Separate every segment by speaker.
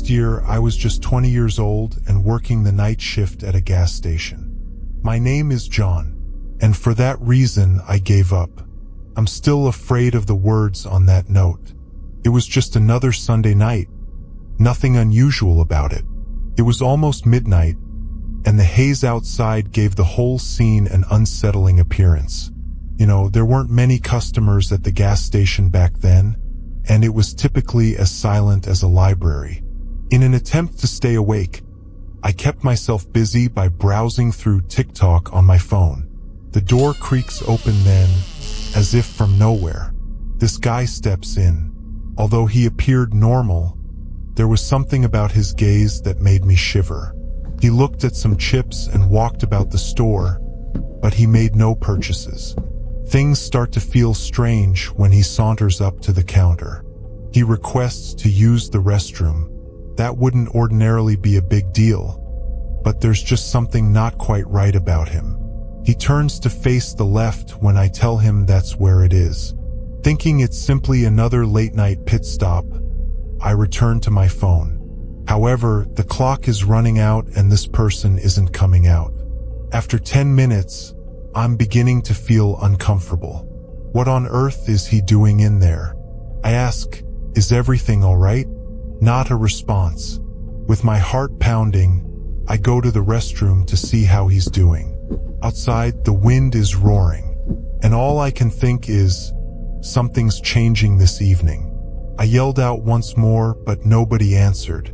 Speaker 1: Last year, I was just 20 years old and working the night shift at a gas station. My name is John, and for that reason, I gave up. I'm still afraid of the words on that note. It was just another Sunday night. Nothing unusual about it. It was almost midnight, and the haze outside gave the whole scene an unsettling appearance. There weren't many customers at the gas station back then, and it was typically as silent as a library. In an attempt to stay awake, I kept myself busy by browsing through TikTok on my phone. The door creaks open then, as if from nowhere. This guy steps in. Although he appeared normal, there was something about his gaze that made me shiver. He looked at some chips and walked about the store, but he made no purchases. Things start to feel strange when he saunters up to the counter. He requests to use the restroom. That wouldn't ordinarily be a big deal, but there's just something not quite right about him. He turns to face the left when I tell him that's where it is. Thinking it's simply another late-night pit stop, I return to my phone. However, the clock is running out and this person isn't coming out. After 10 minutes, I'm beginning to feel uncomfortable. What on earth is he doing in there? I ask, "Is everything all right?" Not a response. With my heart pounding, I go to the restroom to see how he's doing. Outside, the wind is roaring, and all I can think is, something's changing this evening. I yelled out once more, but nobody answered.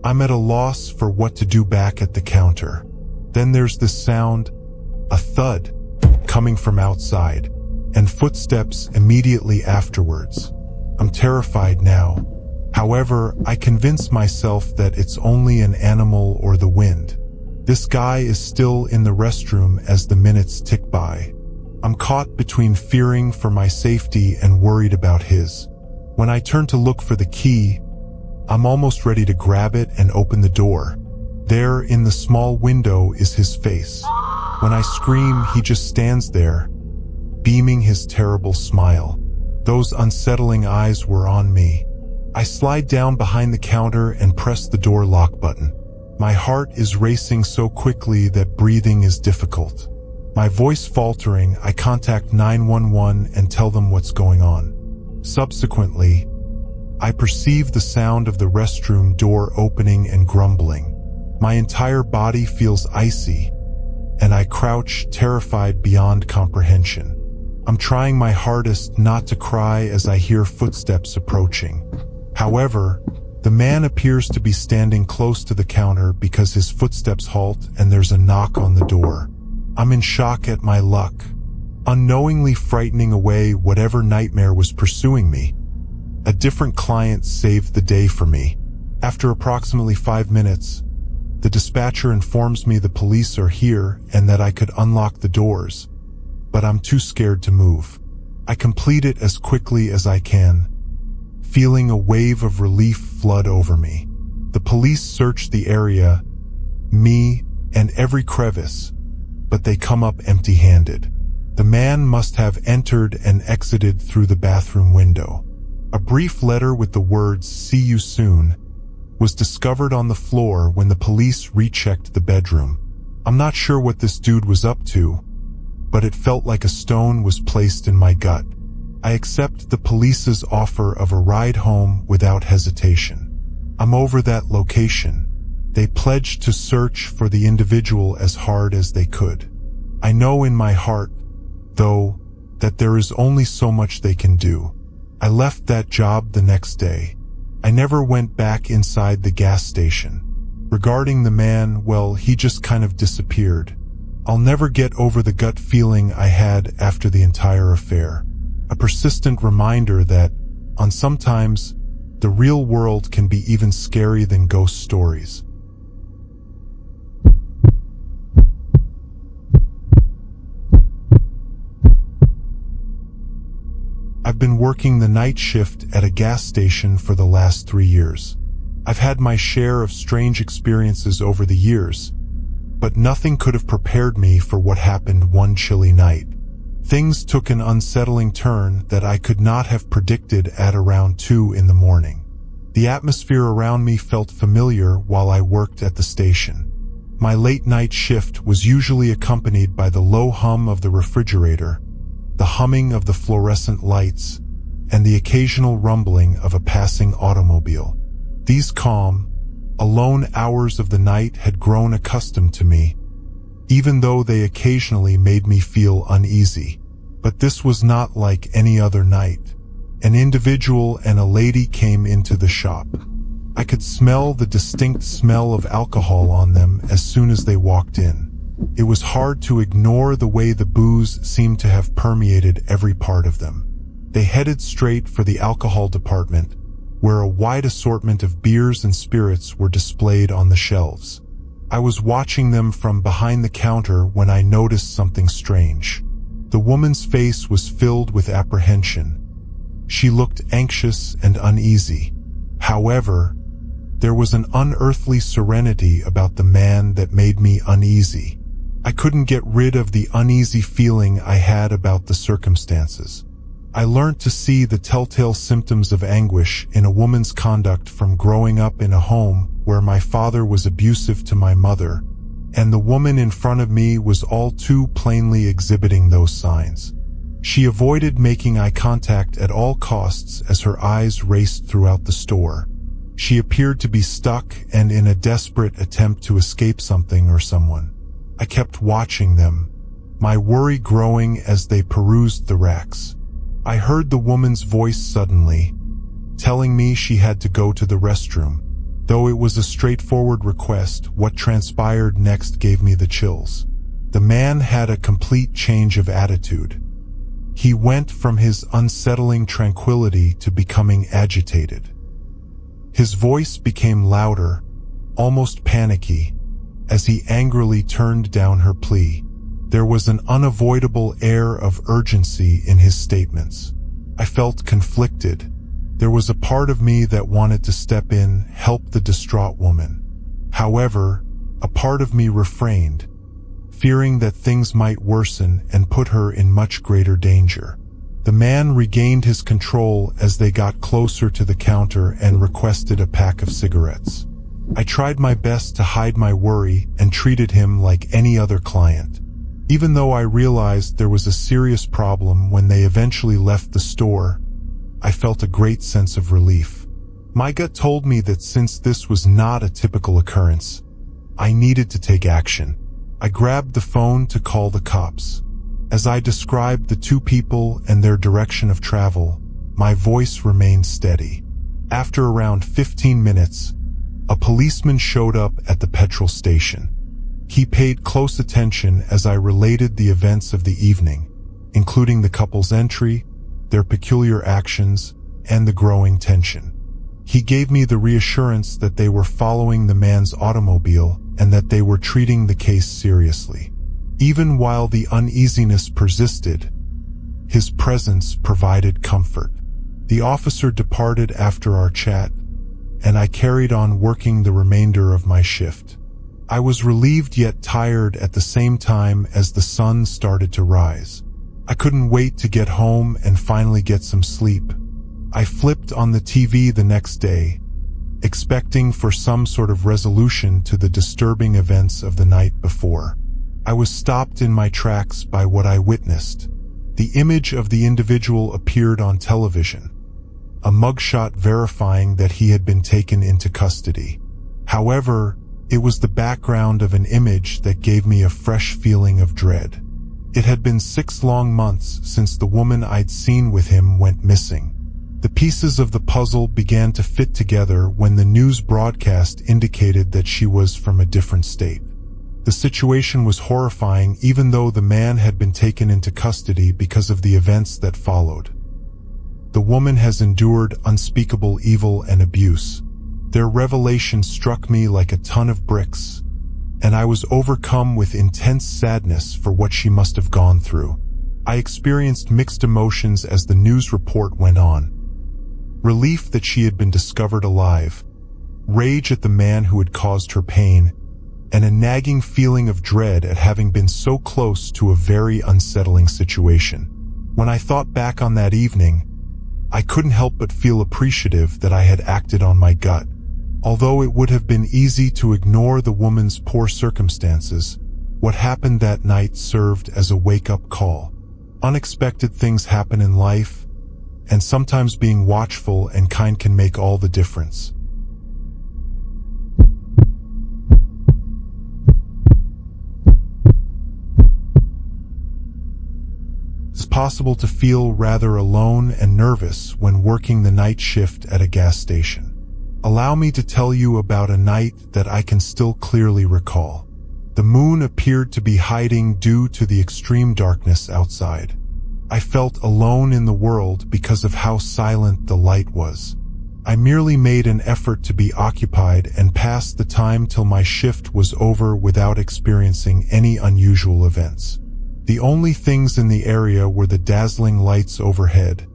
Speaker 1: I'm at a loss for what to do back at the counter. Then there's this sound, a thud, coming from outside, and footsteps immediately afterwards. I'm terrified now. However, I convince myself that it's only an animal or the wind. This guy is still in the restroom as the minutes tick by. I'm caught between fearing for my safety and worried about his. When I turn to look for the key, I'm almost ready to grab it and open the door. There, in the small window, is his face. When I scream, he just stands there, beaming his terrible smile. Those unsettling eyes were on me. I slide down behind the counter and press the door lock button. My heart is racing so quickly that breathing is difficult. My voice faltering, I contact 911 and tell them what's going on. Subsequently, I perceive the sound of the restroom door opening and grumbling. My entire body feels icy, and I crouch, terrified beyond comprehension. I'm trying my hardest not to cry as I hear footsteps approaching. However, the man appears to be standing close to the counter because his footsteps halt and there's a knock on the door. I'm in shock at my luck, unknowingly frightening away whatever nightmare was pursuing me. A different client saved the day for me. After approximately 5 minutes, the dispatcher informs me the police are here and that I could unlock the doors, but I'm too scared to move. I complete it as quickly as I can, feeling a wave of relief flood over me. The police search the area, me, and every crevice, but they come up empty-handed. The man must have entered and exited through the bathroom window. A brief letter with the words, "See you soon," was discovered on the floor when the police rechecked the bedroom. I'm not sure what this dude was up to, but it felt like a stone was placed in my gut. I accept the police's offer of a ride home without hesitation. I'm over that location. They pledged to search for the individual as hard as they could. I know in my heart, though, that there is only so much they can do. I left that job the next day. I never went back inside the gas station. Regarding the man, well, he just kind of disappeared. I'll never get over the gut feeling I had after the entire affair. A persistent reminder that, sometimes, the real world can be even scary than ghost stories. I've been working the night shift at a gas station for the last 3 years. I've had my share of strange experiences over the years, but nothing could have prepared me for what happened one chilly night. Things took an unsettling turn that I could not have predicted at around 2 in the morning. The atmosphere around me felt familiar while I worked at the station. My late-night shift was usually accompanied by the low hum of the refrigerator, the humming of the fluorescent lights, and the occasional rumbling of a passing automobile. These calm, alone hours of the night had grown accustomed to me, even though they occasionally made me feel uneasy. But this was not like any other night. An individual and a lady came into the shop. I could smell the distinct smell of alcohol on them as soon as they walked in. It was hard to ignore the way the booze seemed to have permeated every part of them. They headed straight for the alcohol department, where a wide assortment of beers and spirits were displayed on the shelves. I was watching them from behind the counter when I noticed something strange. The woman's face was filled with apprehension. She looked anxious and uneasy. However, there was an unearthly serenity about the man that made me uneasy. I couldn't get rid of the uneasy feeling I had about the circumstances. I learned to see the telltale symptoms of anguish in a woman's conduct from growing up in a home where my father was abusive to my mother, and the woman in front of me was all too plainly exhibiting those signs. She avoided making eye contact at all costs as her eyes raced throughout the store. She appeared to be stuck and in a desperate attempt to escape something or someone. I kept watching them, my worry growing as they perused the racks. I heard the woman's voice suddenly, telling me she had to go to the restroom. Though it was a straightforward request, what transpired next gave me the chills. The man had a complete change of attitude. He went from his unsettling tranquility to becoming agitated. His voice became louder, almost panicky, as he angrily turned down her plea. There was an unavoidable air of urgency in his statements. I felt conflicted. There was a part of me that wanted to step in, help the distraught woman. However, a part of me refrained, fearing that things might worsen and put her in much greater danger. The man regained his control as they got closer to the counter and requested a pack of cigarettes. I tried my best to hide my worry and treated him like any other client. Even though I realized there was a serious problem when they eventually left the store, I felt a great sense of relief. My gut told me that since this was not a typical occurrence, I needed to take action. I grabbed the phone to call the cops. As I described the two people and their direction of travel, my voice remained steady. After around 15 minutes, a policeman showed up at the petrol station. He paid close attention as I related the events of the evening, including the couple's entry, their peculiar actions, and the growing tension. He gave me the reassurance that they were following the man's automobile and that they were treating the case seriously. Even while the uneasiness persisted, his presence provided comfort. The officer departed after our chat, and I carried on working the remainder of my shift. I was relieved yet tired at the same time as the sun started to rise. I couldn't wait to get home and finally get some sleep. I flipped on the TV the next day, expecting for some sort of resolution to the disturbing events of the night before. I was stopped in my tracks by what I witnessed. The image of the individual appeared on television, a mugshot verifying that he had been taken into custody. However, it was the background of an image that gave me a fresh feeling of dread. It had been 6 long months since the woman I'd seen with him went missing. The pieces of the puzzle began to fit together when the news broadcast indicated that she was from a different state. The situation was horrifying even though the man had been taken into custody because of the events that followed. The woman has endured unspeakable evil and abuse. Their revelation struck me like a ton of bricks, and I was overcome with intense sadness for what she must have gone through. I experienced mixed emotions as the news report went on. Relief that she had been discovered alive, rage at the man who had caused her pain, and a nagging feeling of dread at having been so close to a very unsettling situation. When I thought back on that evening, I couldn't help but feel appreciative that I had acted on my gut. Although it would have been easy to ignore the woman's poor circumstances, what happened that night served as a wake-up call. Unexpected things happen in life, and sometimes being watchful and kind can make all the difference. It's possible to feel rather alone and nervous when working the night shift at a gas station. Allow me to tell you about a night that I can still clearly recall. The moon appeared to be hiding due to the extreme darkness outside. I felt alone in the world because of how silent the light was. I merely made an effort to be occupied and passed the time till my shift was over without experiencing any unusual events. The only things in the area were the dazzling lights overhead,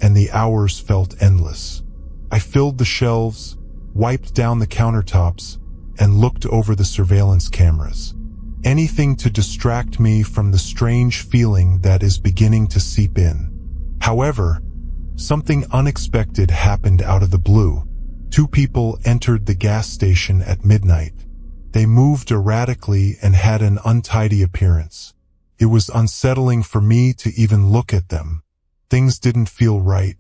Speaker 1: and the hours felt endless. I filled the shelves, wiped down the countertops, and looked over the surveillance cameras. Anything to distract me from the strange feeling that is beginning to seep in. However, something unexpected happened out of the blue. Two people entered the gas station at midnight. They moved erratically and had an untidy appearance. It was unsettling for me to even look at them. Things didn't feel right.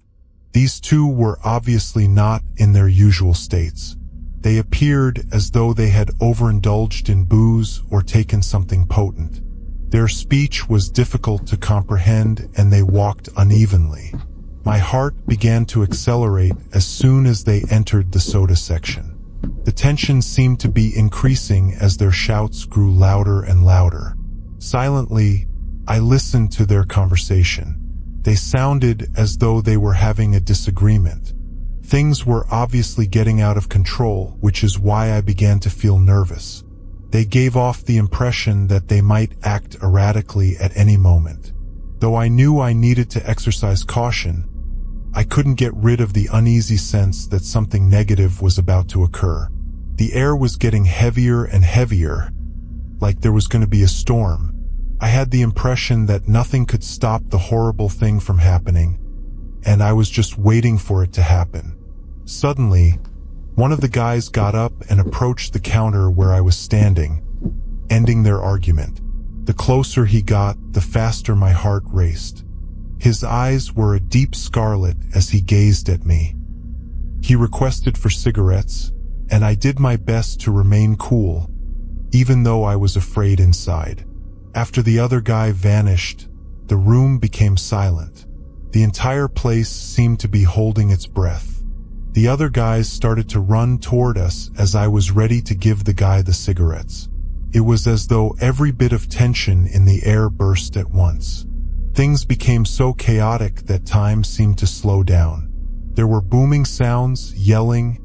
Speaker 1: These two were obviously not in their usual states. They appeared as though they had overindulged in booze or taken something potent. Their speech was difficult to comprehend and they walked unevenly. My heart began to accelerate as soon as they entered the soda section. The tension seemed to be increasing as their shouts grew louder and louder. Silently, I listened to their conversation. They sounded as though they were having a disagreement. Things were obviously getting out of control, which is why I began to feel nervous. They gave off the impression that they might act erratically at any moment. Though I knew I needed to exercise caution, I couldn't get rid of the uneasy sense that something negative was about to occur. The air was getting heavier and heavier, like there was going to be a storm. I had the impression that nothing could stop the horrible thing from happening, and I was just waiting for it to happen. Suddenly, one of the guys got up and approached the counter where I was standing, ending their argument. The closer he got, the faster my heart raced. His eyes were a deep scarlet as he gazed at me. He requested for cigarettes, and I did my best to remain cool, even though I was afraid inside. After the other guy vanished, the room became silent. The entire place seemed to be holding its breath. The other guys started to run toward us as I was ready to give the guy the cigarettes. It was as though every bit of tension in the air burst at once. Things became so chaotic that time seemed to slow down. There were booming sounds, yelling,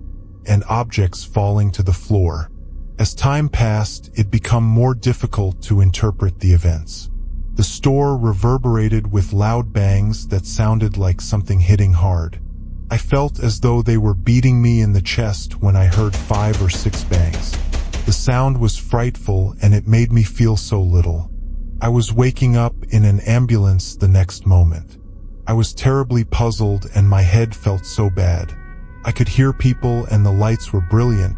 Speaker 1: and objects falling to the floor. As time passed, it became more difficult to interpret the events. The store reverberated with loud bangs that sounded like something hitting hard. I felt as though they were beating me in the chest when I heard 5 or 6 bangs. The sound was frightful and it made me feel so little. I was waking up in an ambulance the next moment. I was terribly puzzled and my head felt so bad. I could hear people and the lights were brilliant,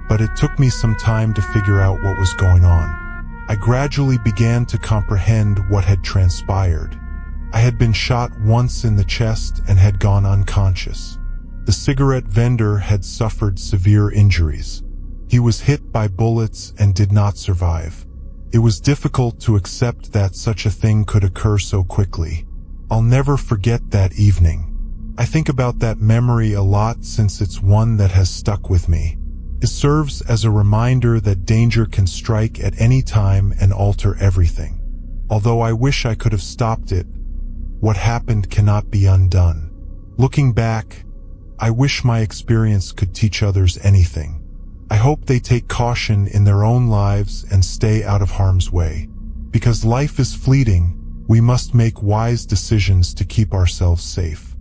Speaker 1: but it took me some time to figure out what was going on. I gradually began to comprehend what had transpired. I had been shot once in the chest and had gone unconscious. The cigarette vendor had suffered severe injuries. He was hit by bullets and did not survive. It was difficult to accept that such a thing could occur so quickly. I'll never forget that evening. I think about that memory a lot since it's one that has stuck with me. It serves as a reminder that danger can strike at any time and alter everything. Although I wish I could have stopped it, what happened cannot be undone. Looking back, I wish my experience could teach others anything. I hope they take caution in their own lives and stay out of harm's way. Because life is fleeting, we must make wise decisions to keep ourselves safe.